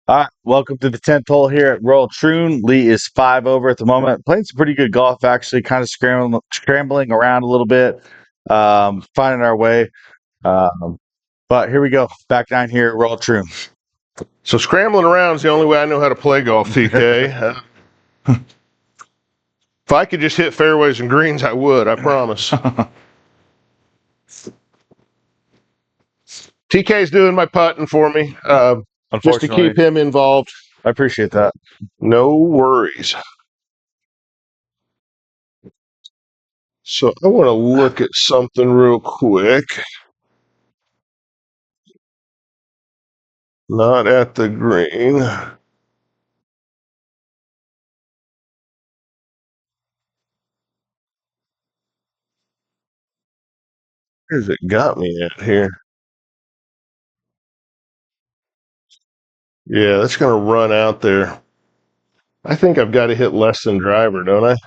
All right, welcome to the 10th hole here at Royal Troon. Lee is 5 over at the moment. Playing some pretty good golf, actually, kind of scrambling around a little bit, finding our way. But here we go. Back 9 here at Royal Troon. So scrambling around is the only way I know how to play golf, TK. If I could just hit fairways and greens, I would, I promise. TK's doing my putting for me, just to keep him involved. I appreciate that. No worries. So I want to look at something real quick. Not at the green. Where's it got me at here? Yeah, that's going to run out there. I think I've got to hit less than driver, don't I?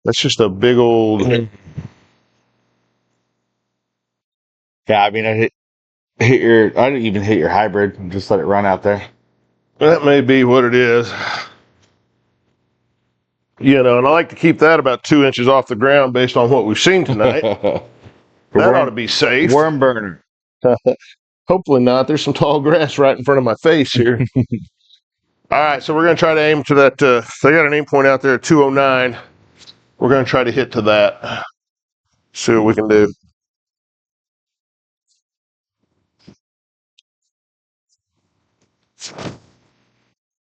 That's just a big old... Yeah, I mean, I didn't even hit your hybrid and just let it run out there. That may be what it is. And I like to keep that about 2 inches off the ground based on what we've seen tonight. That ought to be safe. Worm burner. Hopefully not. There's some tall grass right in front of my face here. All right, so we're going to try to aim to that. They got an aim point out there at 209. We're going to try to hit to that. See what we can do.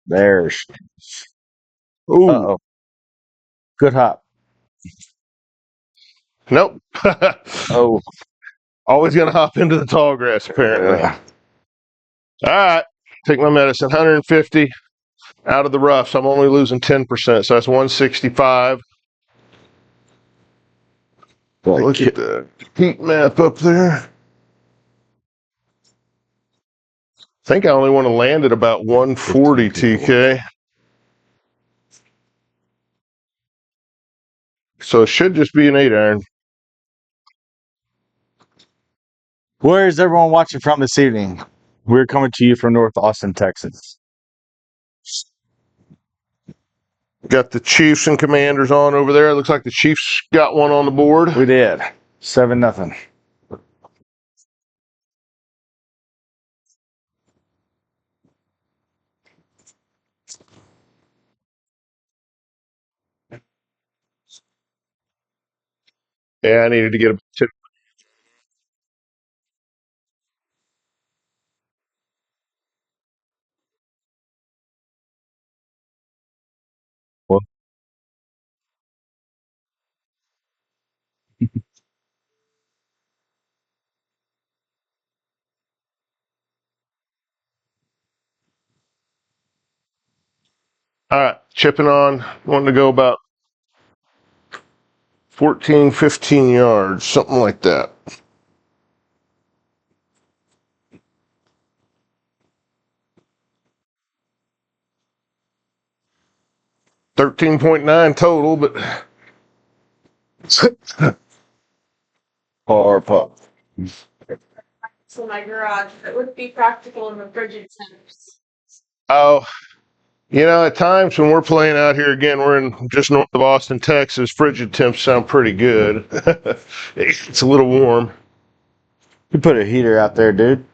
There's. Ooh. Uh-oh. Good hop. Nope. Oh. Always going to hop into the tall grass, apparently. Yeah. All right. Take my medicine. 150 out of the rough, so I'm only losing 10%. So that's 165. Look at the heat map up there. I think I only want to land at about 140, TK. So it should just be an 8-iron. Where is everyone watching from this evening? We're coming to you from North Austin, Texas. Got the Chiefs and Commanders on over there. Looks like the Chiefs got one on the board. We did. 7-0. Yeah, I needed to get a tip. All right, chipping on. Wanting to go about 14, 15 yards, something like that. $13.9 total, but Par pup. So my garage, it would be practical in the frigid temps. oh, at times when we're playing out here again, we're in just north of Austin, Texas. Frigid temps sound pretty good. It's a little warm. You put a heater out there, dude.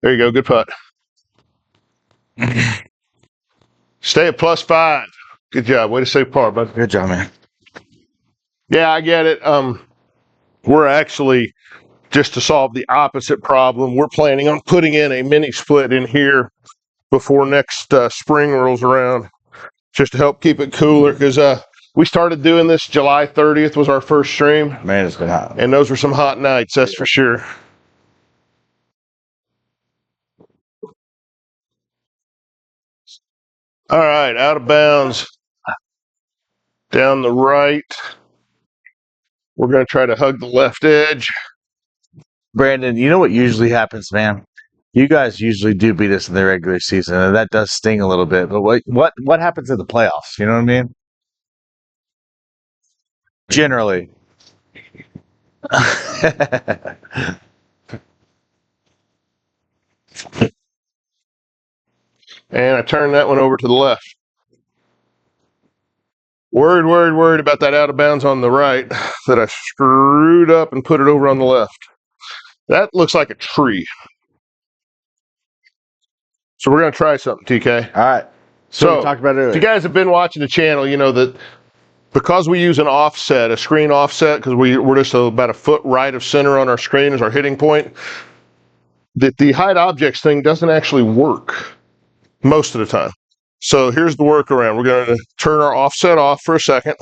There you go. Good putt. Stay at +5. Good job. Way to save par, bud. Good job, man. Yeah, I get it. We're actually, just to solve the opposite problem, we're planning on putting in a mini split in here before next spring rolls around, just to help keep it cooler, because we started doing this July 30th was our first stream. Man, it's been hot. And those were some hot nights, that's for sure. All right, out of bounds. Down the right. We're going to try to hug the left edge. Brandon, you know what usually happens, man? You guys usually do beat us in the regular season, and that does sting a little bit. But what happens in the playoffs? You know what I mean? Generally. And I turned that one over to the left. Worried about that out of bounds on the right that I screwed up and put it over on the left. That looks like a tree. So we're going to try something, TK. All right. So we talked about it earlier. If you guys have been watching the channel, you know that because we use an offset, a screen offset, because we're just about a foot right of center on our screen as our hitting point, that the hide objects thing doesn't actually work most of the time. So here's the workaround. We're going to turn our offset off for a second.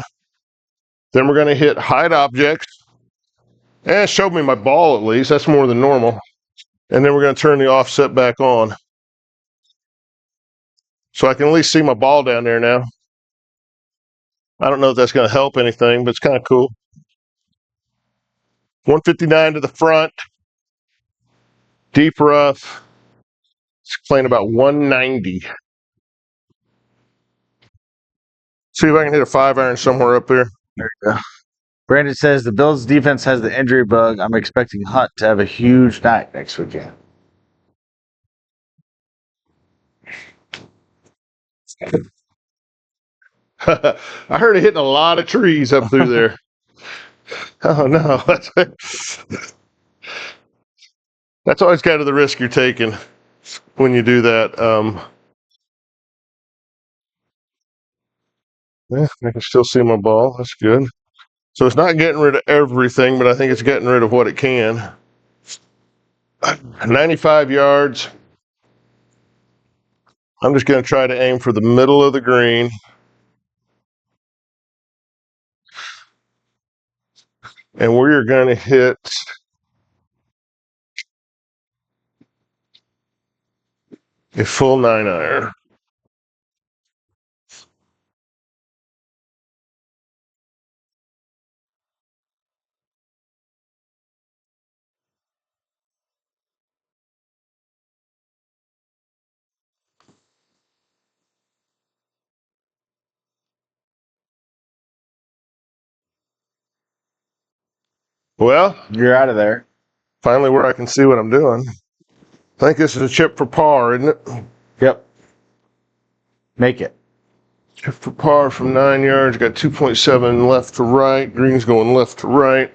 Then we're going to hit hide objects. And it showed me my ball at least. That's more than normal. And then we're going to turn the offset back on. So I can at least see my ball down there now. I don't know if that's going to help anything, but it's kind of cool. 159 to the front. Deep rough. It's playing about 190. See if I can hit a 5-iron somewhere up there. There you go. Brandon says the Bills defense has the injury bug. I'm expecting Hunt to have a huge night next weekend. I heard it hitting a lot of trees up through there. Oh no. That's always kind of the risk you're taking when you do that. Yeah, I can still see my ball. That's good. So it's not getting rid of everything, but I think it's getting rid of what it can. 95 yards. I'm just going to try to aim for the middle of the green. And we're going to hit a full 9-iron. Well, You're out of there. finally where I can see what I'm doing. I think this is a chip for par, isn't it? Yep. Make it. Chip for par from 9 yards. Got 2.7 left to right. Green's going left to right.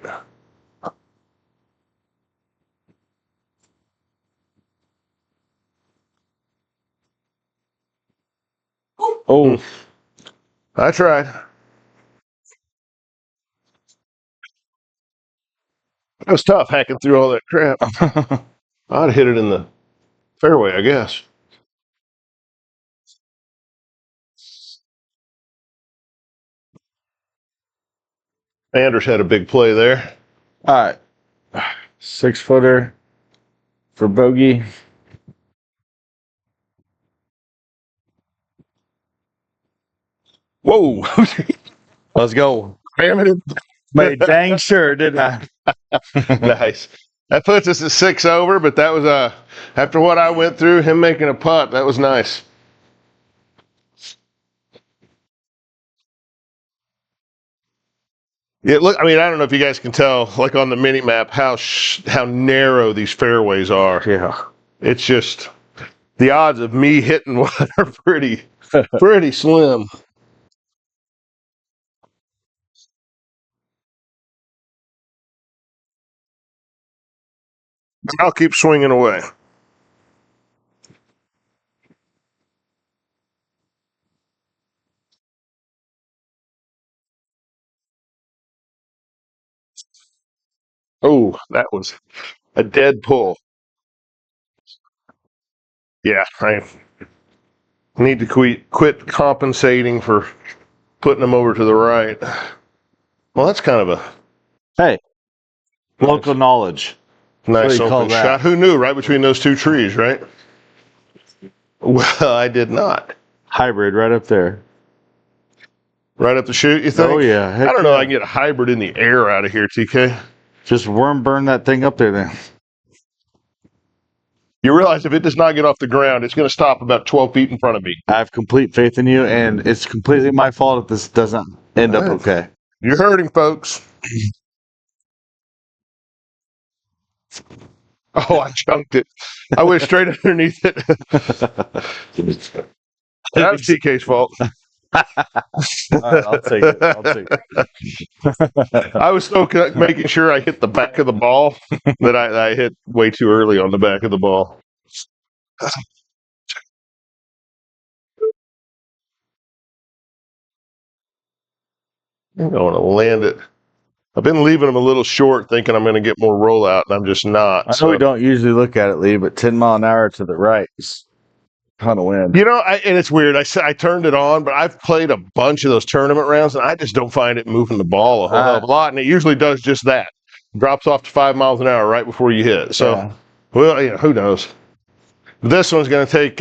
Oh, I tried. It was tough hacking through all that crap. I'd hit it in the fairway, I guess. Anders had a big play there. all right. 6-footer for bogey. Whoa. Let's go. Damn it. Made dang sure, didn't I? Nice. That puts us at 6 over, but that was after what I went through, him making a putt, that was nice. I don't know if you guys can tell, like on the mini map, how narrow these fairways are. Yeah. It's just the odds of me hitting one are pretty slim. I'll keep swinging away. Oh, that was a dead pull. Yeah, I need to quit compensating for putting them over to the right. Well, that's kind of a Hey, local knowledge. What nice do you call open that? shot. Who knew? Right between those two trees, right? Well, I did not. Hybrid right up there. Right up the chute, you think? Oh, yeah. I Heck don't know. yeah. I can get a hybrid in the air out of here, TK. Just worm burn that thing up there then. You realize if it does not get off the ground, it's going to stop about 12 feet in front of me. I have complete faith in you, and it's completely my fault if this doesn't end up okay. You heard him, folks. Oh, I chunked it. I went straight underneath it. That was TK's fault. All right, I'll take it. I'll take it. I was still making sure I hit the back of the ball, that I hit way too early on the back of the ball. I want to land it. I've been leaving them a little short, thinking I'm going to get more rollout, and I'm just not. I know we don't usually look at it, Lee, but 10 mile an hour to the right is a ton of wind. You know, and it's weird. I turned it on, but I've played a bunch of those tournament rounds, and I just don't find it moving the ball a whole hell of a lot. And it usually does just that. Drops off to 5 miles an hour right before you hit. So, Yeah. well, you know, who knows? This one's going to take.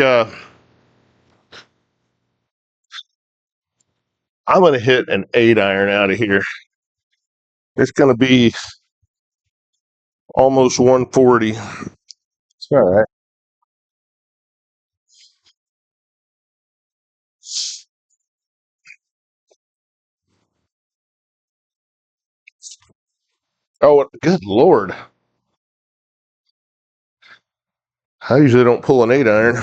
I'm going to hit an 8-iron out of here. It's going to be almost 140. It's all right. Oh, good Lord. I usually don't pull an 8-iron.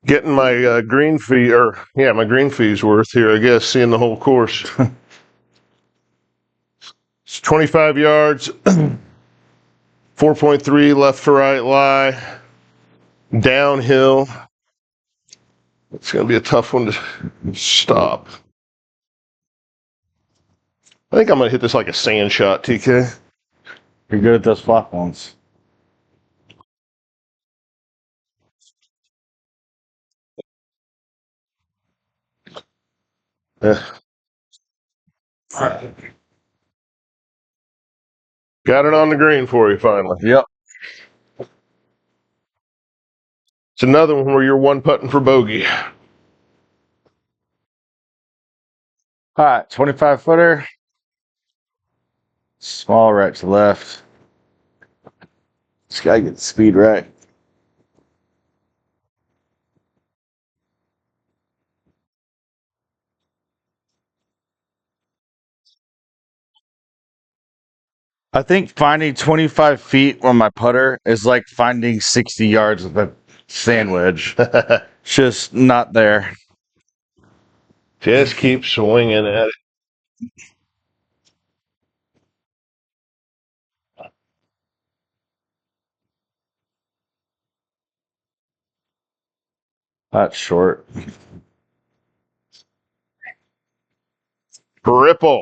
Getting my green fee, my green fee's worth here, I guess, seeing the whole course. It's 25 yards, 4.3 left to right lie, downhill. It's going to be a tough one to stop. I think I'm going to hit this like a sand shot, TK. You're good at those flop ones. Yeah. Got it on the green for you finally. Yep. It's another one where you're one putting for bogey. All right, 25 footer. Small right to left. Just gotta get the speed right. I think finding 25 feet on my putter is like finding 60 yards with a sand wedge. Just not there. Just keep swinging at it. That's short. Ripple.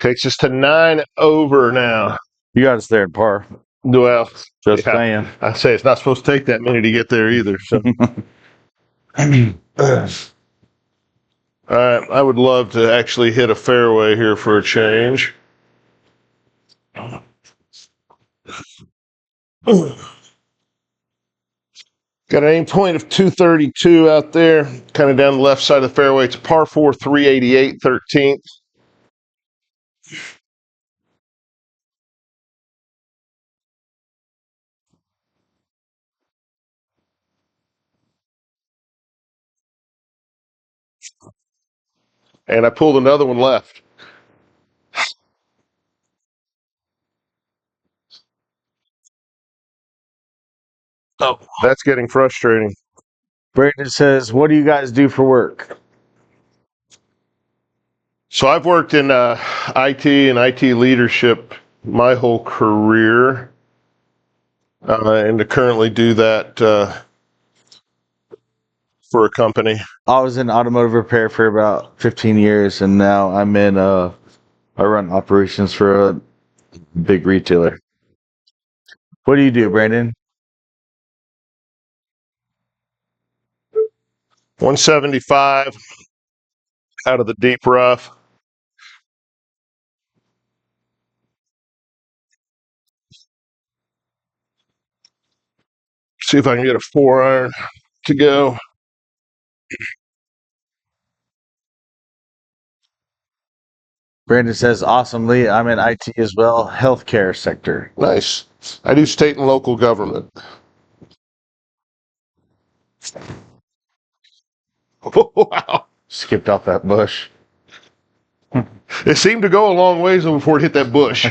Takes us to 9 over now. You got us there at par. Well, Just saying. I say it's not supposed to take that many to get there either. So. All right, I would love to actually hit a fairway here for a change. Got an aim point of 232 out there, kind of down the left side of the fairway. It's a par 4, 388, 13th. And I pulled another one left. Oh, that's getting frustrating. Brandon says, what do you guys do for work? So I've worked in IT and IT leadership my whole career, and to currently do that for a company. I was in automotive repair for about 15 years, and now I'm in, I run operations for a big retailer. What do you do, Brandon? 175 out of the deep rough. See if I can get a 4-iron to go. Brandon says, awesomely, I'm in IT as well, healthcare sector. Nice. I do state and local government. Wow. Skipped off that bush. It seemed to go a long ways before it hit that bush.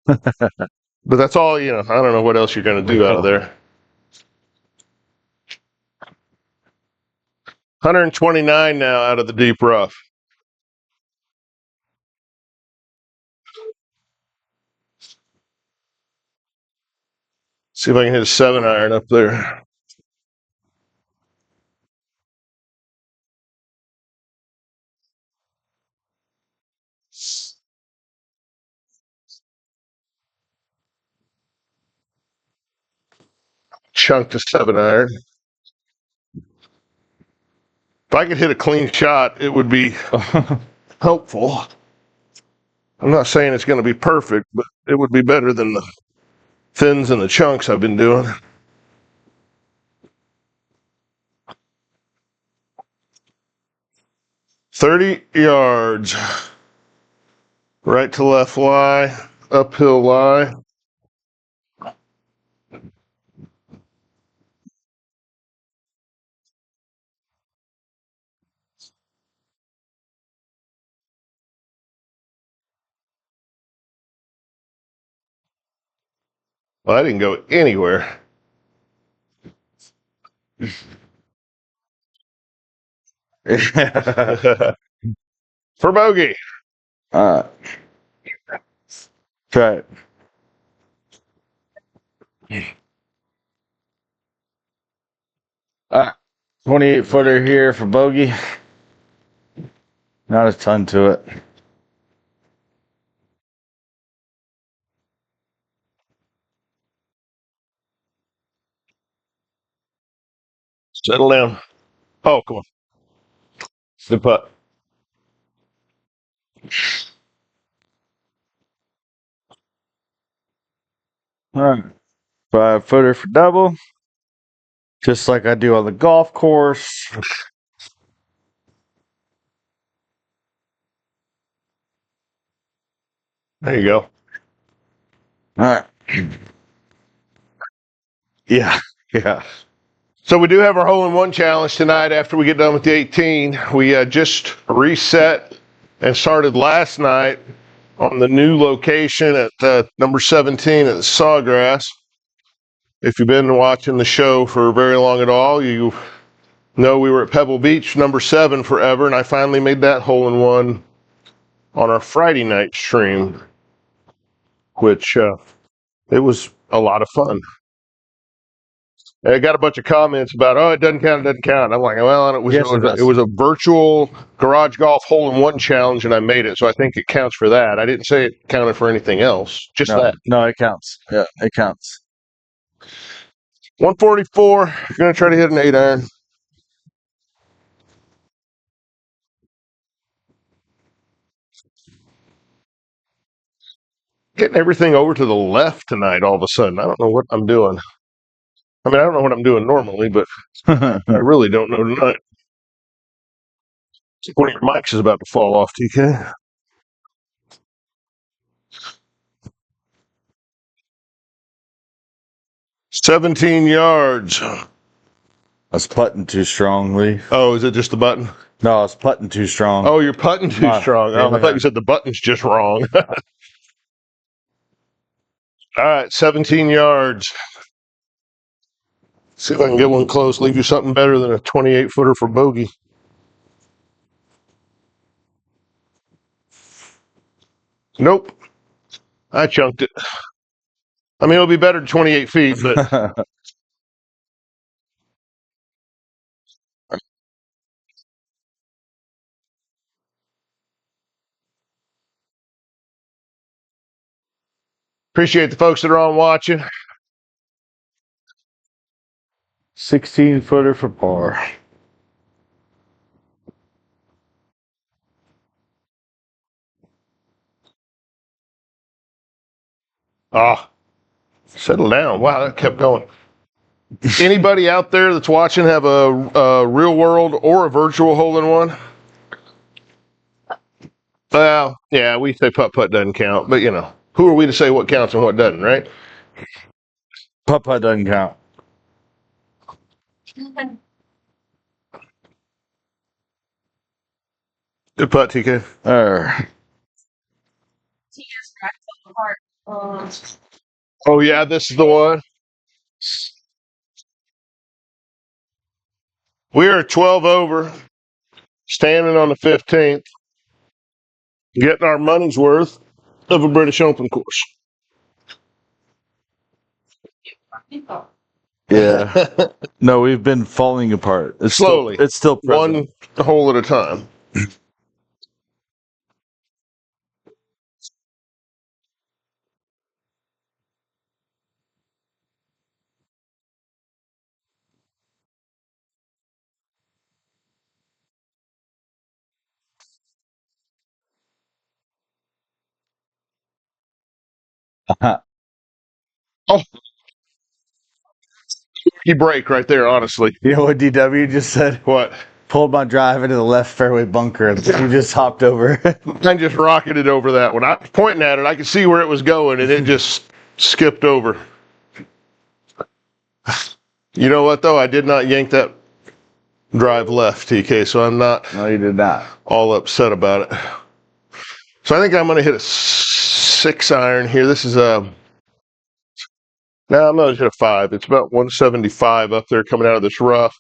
But that's all, I don't know what else you're going to do out of there. 129 now out of the deep rough. See if I can hit a 7-iron up there. Chunked a 7-iron. If I could hit a clean shot, it would be helpful. I'm not saying it's going to be perfect, but it would be better than the thins and the chunks I've been doing. 30 yards. Right to left lie, uphill lie. Well, I didn't go anywhere. For bogey. All right. Try it. All right. 28 footer here for bogey. Not a ton to it. Settle down. Oh, come on. Good putt. All right. 5 footer for double. Just like I do on the golf course. There you go. All right. Yeah. Yeah. So we do have our hole-in-one challenge tonight after we get done with the 18. We just reset and started last night on the new location at number 17 at the Sawgrass. If you've been watching the show for very long at all, you know we were at Pebble Beach, number 7 forever, and I finally made that hole-in-one on our Friday night stream, which it was a lot of fun. And I got a bunch of comments about, oh, it doesn't count. I'm like, well, it was, Yes, it does. it was a virtual garage golf hole-in-one challenge, and I made it, so I think it counts for that. I didn't say it counted for anything else, just that. No, it counts. Yeah, it counts. 144, you're going to try to hit an 8-iron. Getting everything over to the left tonight all of a sudden. I don't know what I'm doing. I mean, I don't know what I'm doing normally, but I really don't know tonight. One of your mics is about to fall off, TK. "17 yards." I was putting too strongly. Oh, is it just the button? No, I was putting too strong. Oh, you're putting too strong. Oh, I thought you said the button's just wrong. All right, 17 yards. See if I can get one close, leave you something better than a 28-footer for bogey. Nope. I chunked it. I mean, it'll be better than 28 feet, but appreciate the folks that are on watching. 16 footer for par. Ah, settle down. Wow, that kept going. Anybody out there that's watching have a real world or a virtual hole-in-one? Well, yeah, we say putt-putt doesn't count, but who are we to say what counts and what doesn't, right? Putt-putt doesn't count. Good putt, TK. T is right apart. Oh yeah, this is the one. We are 12 over, standing on the 15th, getting our money's worth of a British Open course. Yeah. No, we've been falling apart. It's Slowly. It's still present. One hole at a time. Oh, you break right there, honestly. You know what DW just said? What? Pulled my drive into the left fairway bunker and you just hopped over. I just rocketed over that one. I was pointing at it. I could see where it was going, and it just skipped over. You know what, though? I did not yank that drive left, TK, so I'm not No, you did not. all upset about it. So I think I'm going to hit a 6-iron here. This is a... No, I'm going to hit a 5. It's about 175 up there coming out of this rough.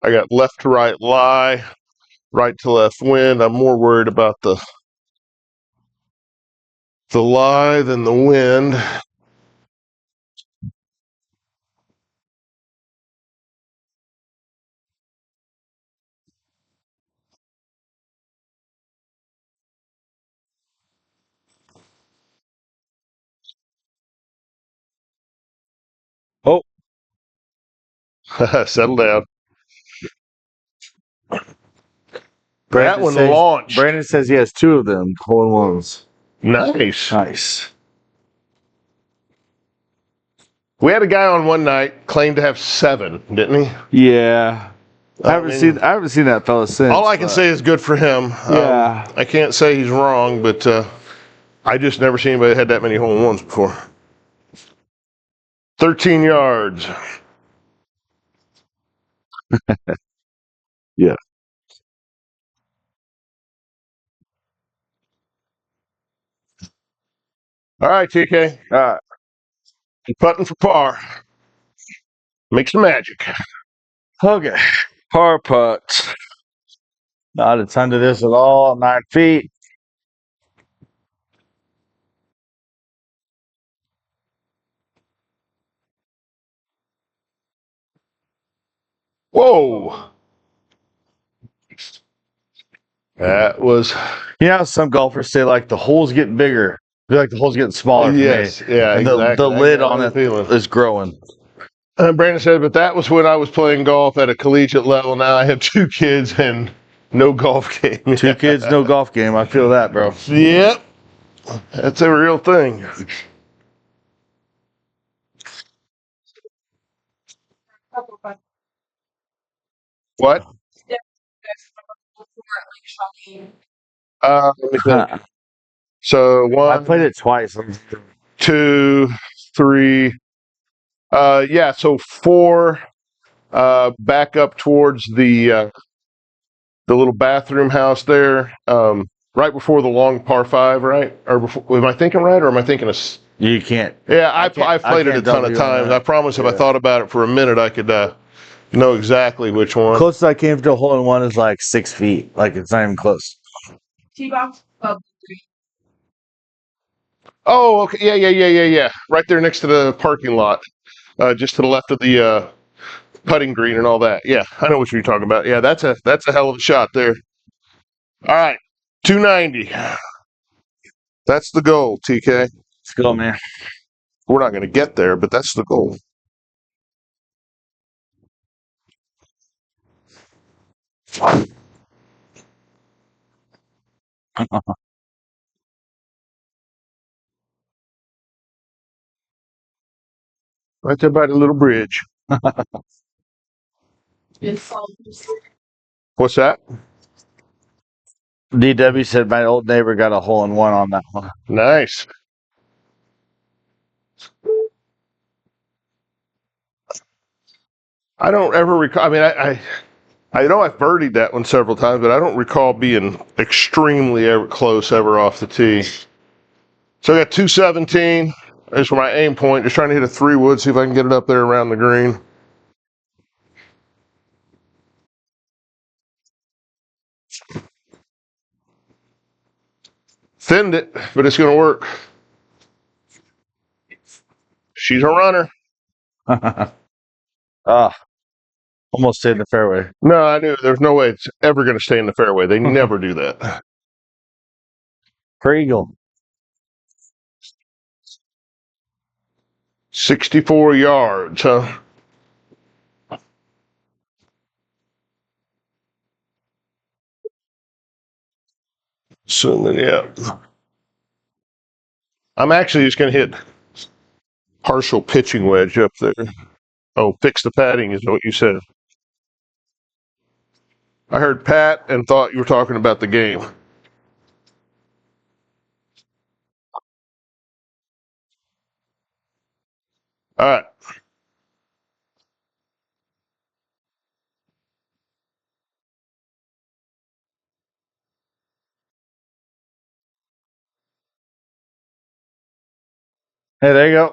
I got left to right lie, right to left wind. I'm more worried about the lie than the wind. Oh, Settle down. Brandon That one says, launched. Brandon says he has 2 of them, hole-in-ones. Nice. Nice. We had a guy on one night claim to have 7, didn't he? Yeah. I haven't seen that fella since. All I can say is good for him. Yeah. I can't say he's wrong, but I just never seen anybody that had that many hole-in-ones before. 13 yards. Yeah. All right, TK. All right. Putting for par. Make some magic. Okay. Par putt. Not a ton to this at all. 9 feet. Whoa. That was... You know how some golfers say like the holes get bigger. I feel like the holes getting smaller. Yes, For me. yeah, And exactly. the lid on it is growing. Brandon said, but that was when I was playing golf at a collegiate level. Now I have 2 kids and no golf game. 2 kids, no golf game. I feel that, bro. Yep. That's a real thing. What? Let me think. So I 1, played it twice. 2, 3. Yeah, so 4 back up towards the little bathroom house there, right before the long par 5, right? Or before, am I thinking right, or am I thinking of? You can't. Yeah, I've played it a ton of times. I promise if I thought about it for a minute, I could know exactly which one. Closest I came to a hole-in-one is like 6 feet. Like it's not even close. T-box. Oh, okay. Yeah. Right there next to the parking lot, just to the left of the putting green and all that. Yeah, I know what you're talking about. Yeah, that's a hell of a shot there. All right, 290. That's the goal, TK. Let's go, man. We're not going to get there, but that's the goal. Right there by the little bridge. What's that? DW said my old neighbor got a hole-in-one on that one. Nice. I don't ever recall. I mean, I know I've birdied that one several times, but I don't recall being extremely close ever off the tee. So I got 217. That's my aim point. Just trying to hit a 3-wood, see if I can get it up there around the green. Thinned it, but it's going to work. She's a runner. Almost stayed in the fairway. No, I knew there's no way it's ever going to stay in the fairway. They never do that. For eagle. 64 yards, huh? So then, yeah. I'm actually just going to hit partial pitching wedge up there. Oh, fix the padding is what you said. I heard Pat and thought you were talking about the game. All right. Hey, there you go.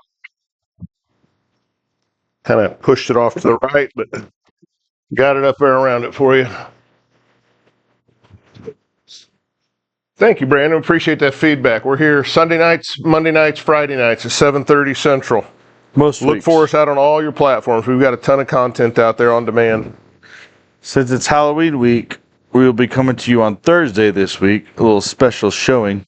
Kind of pushed it off to the right, but got it up there around it for you. Thank you, Brandon. Appreciate that feedback. We're here Sunday nights, Monday nights, Friday nights at 7:30 Central. Most Look weeks. for us out on all your platforms. We've got a ton of content out there on demand. Since it's Halloween week, we will be coming to you on Thursday this week. A little special showing.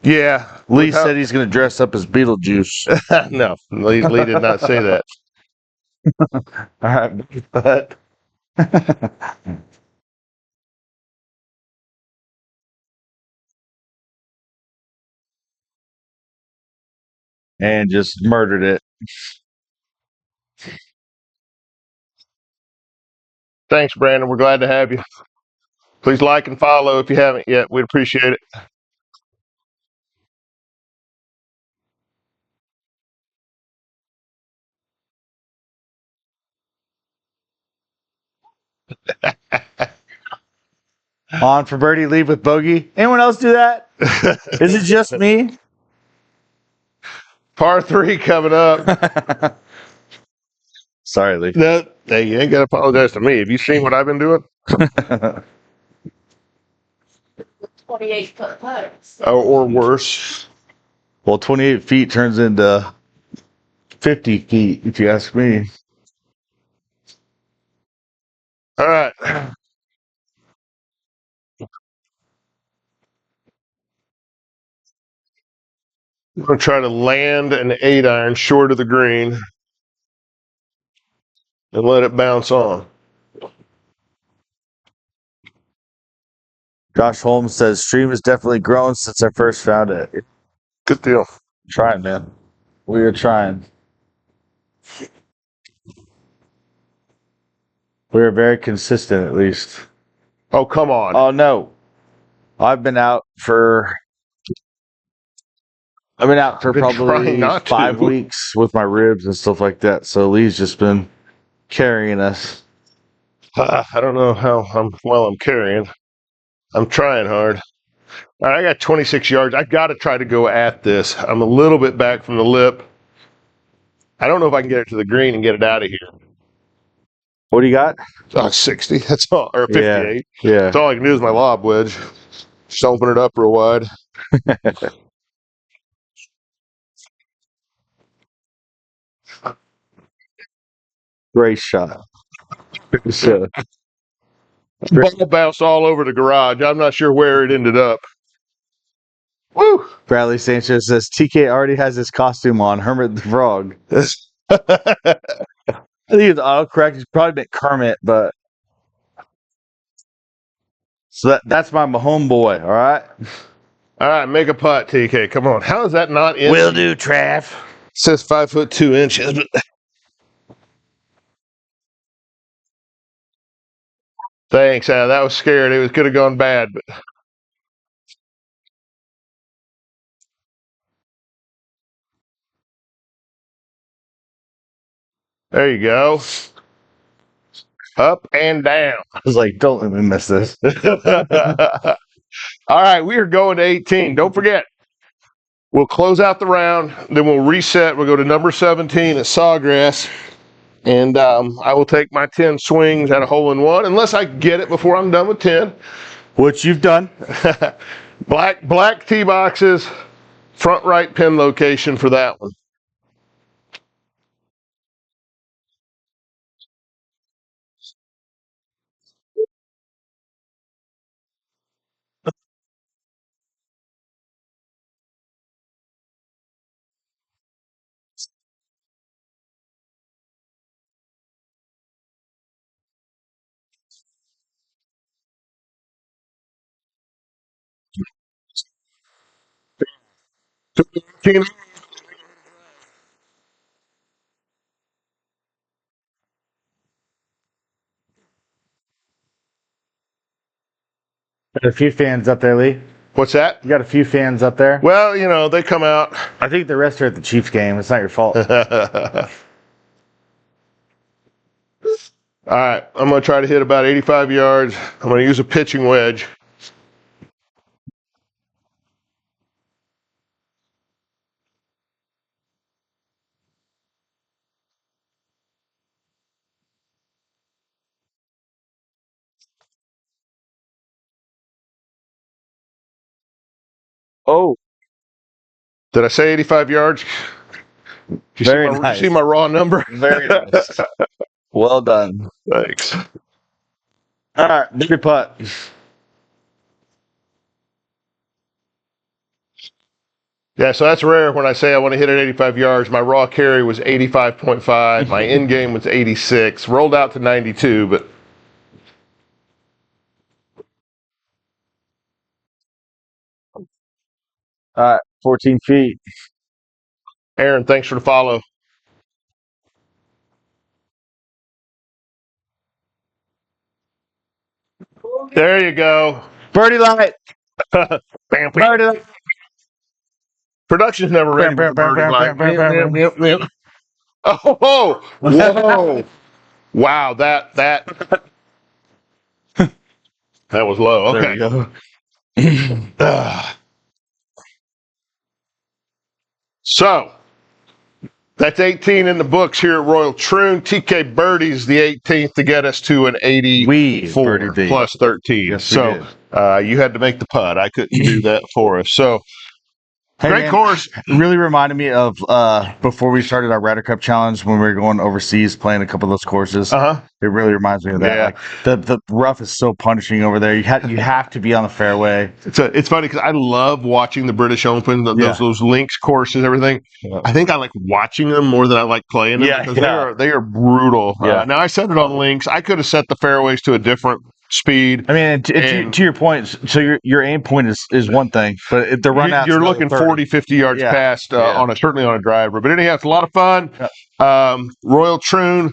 Yeah. Lee said he's going to dress up as Beetlejuice. No, Lee did not say that. All right, but and just murdered it. Thanks, Brandon. We're glad to have you. Please like and follow if you haven't yet. We'd appreciate it. On for birdie, leave with bogey. Anyone else do that? Is it just me? Par 3 coming up. Sorry, Lee. No, hey, you ain't got to apologize to me. Have you seen what I've been doing? 28-foot putts. Or worse. Well, 28 feet turns into 50 feet, if you ask me. All right. I'm going to try to land an 8-iron short of the green and let it bounce on. Josh Holmes says stream has definitely grown since I first found it. Good deal. Trying, man. We are trying. We are very consistent, at least. Oh, come on. Oh no, I've been out for Been trying probably not to. 5 weeks with my ribs and stuff like that. So Lee's just been carrying us. I don't know how I'm carrying. I'm trying hard. All right, I got 26 yards. I got to try to go at this. I'm a little bit back from the lip. I don't know if I can get it to the green and get it out of here. What do you got? 60. That's all, or 58. Yeah. That's all I can do is my lob wedge. Just open it up real wide. Great shot. So, Ball bounced all over the garage. I'm not sure where it ended up. Woo! Bradley Sanchez says TK already has his costume on, Hermit the Frog. I think it's autocorrect. He's probably meant Kermit, but so that's my homeboy. All right. All right, make a putt, TK. Come on. How is that not in? Will do, Trav. It says 5'2". Thanks. That was scared. It could have gone bad, but there you go. Up and down. I was like, don't let me miss this. All right, we are going to 18. Don't forget, We'll close out the round, then we'll reset. We'll go to number 17 at Sawgrass, and I will take my 10 swings at a hole-in-one, unless I get it before I'm done with 10. Which you've done. Black tee boxes, front right pin location for that one. Got a few fans up there, Lee. What's that? You got a few fans up there. Well, you know, they come out. I think the rest are at the Chiefs game. It's not your fault. All right, I'm going to try to hit about 85 yards. I'm going to use a pitching wedge. Oh, Did I say 85 yards? very nice. You see my raw number? Very nice. Well done. Thanks. All right, your putt. Yeah, so that's rare when I say I want to hit at 85 yards. My raw carry was 85.5. My end game was 86. Rolled out to 92, but All right, 14 feet. Aaron, thanks for the follow. There you go. Birdie light. Bam, bam. Birdie light. Production's never ready for the birdie light. Oh, whoa. Wow, that was low. There Okay. you go. So that's 18 in the books here at Royal Troon. TK Birdie's the 18th to get us to an 84 plus 13. Yes, so you had to make the putt. I couldn't do that for us. So Hey, great man, course. It really reminded me of before we started our Ryder Cup challenge when we were going overseas playing a couple of those courses. It really reminds me of that. Yeah. Like, the rough is so punishing over there. You have to be on the fairway. It's funny because I love watching the British Open, those links courses, everything. Yeah. I think I like watching them more than I like playing them because they are brutal. Yeah. Now I set it on links. I could have set the fairways to a different speed. I mean, to your point, so your aim point is one thing, but the run out you're looking 40, 50 yards past certainly on a driver. But anyhow, it's a lot of fun. Yeah. Royal Troon,